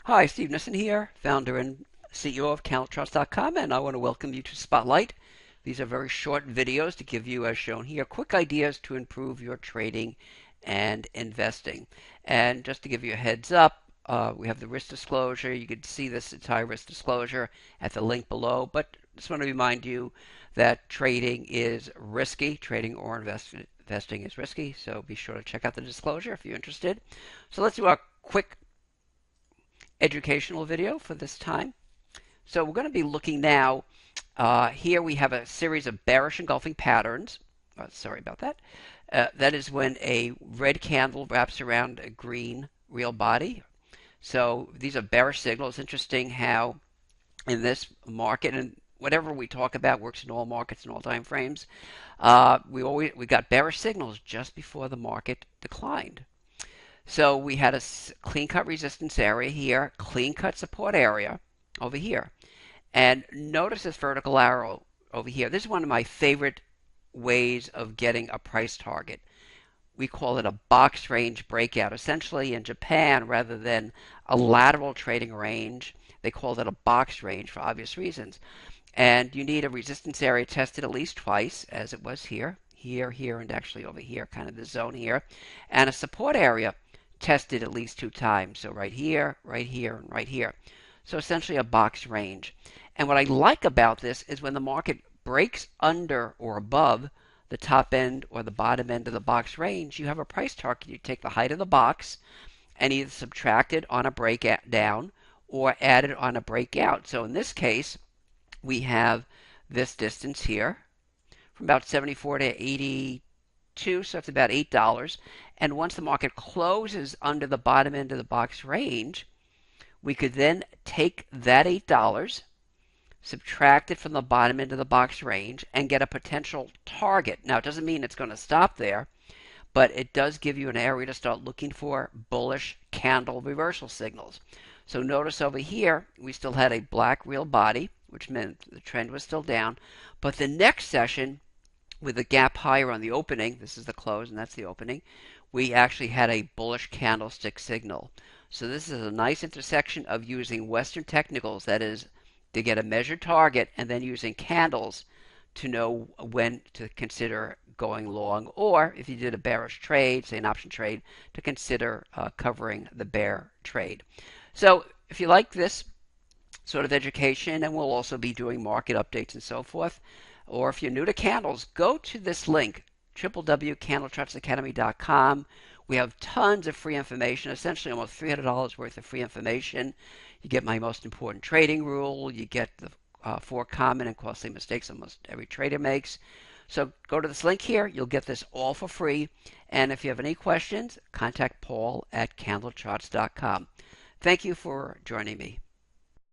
Hi, Steve Nissen here, founder and CEO of CandleCharts.com, and I want to welcome you to Spotlight. These are very short videos to give you, as shown here, quick ideas to improve your trading and investing. And just to give you a heads up, we have the risk disclosure. You can see this entire risk disclosure at the link below, but just want to remind you that trading is risky. Trading or investing is risky, so be sure to check out the disclosure if you're interested. So let's do a quick educational video for this time. So we're going to be looking now. Here we have a series of bearish engulfing patterns. Sorry about that. That is when a red candle wraps around a green real body. So these are bearish signals. Interesting how in this market, and whatever we talk about works in all markets and all time frames. We got bearish signals just before the market declined. So we had a clean cut resistance area here, clean cut support area over here. And notice this vertical arrow over here. This is one of my favorite ways of getting a price target. We call it a box range breakout. Essentially, in Japan, rather than a lateral trading range, they called it a box range for obvious reasons. And you need a resistance area tested at least twice, as it was here, here, and actually over here, kind of the zone here, and a support area tested at least two times. So right here, and right here. So essentially a box range. And what I like about this is when the market breaks under or above the top end or the bottom end of the box range, you have a price target. You take the height of the box and either subtract it on a breakdown or add it on a breakout. So in this case, we have this distance here from about 74 to 82, so it's about $8. And once the market closes under the bottom end of the box range, we could then take that $8, subtract it from the bottom end of the box range, and get a potential target. Now, it doesn't mean it's going to stop there, but it does give you an area to start looking for bullish candle reversal signals. So notice over here, we still had a black real body, which meant the trend was still down. But the next session, with the gap higher on the opening, this is the close and that's the opening, we actually had a bullish candlestick signal. So this is a nice intersection of using Western technicals, that is, to get a measured target, and then using candles to know when to consider going long, or if you did a bearish trade, say an option trade, to consider covering the bear trade. So if you like this sort of education, and we'll also be doing market updates and so forth, or if you're new to candles, go to this link, www.candlechartsacademy.com. We have tons of free information, essentially almost $300 worth of free information. You get my most important trading rule. You get the 4 common and costly mistakes almost every trader makes. So go to this link here. You'll get this all for free. And if you have any questions, contact Paul at candlecharts.com. Thank you for joining me.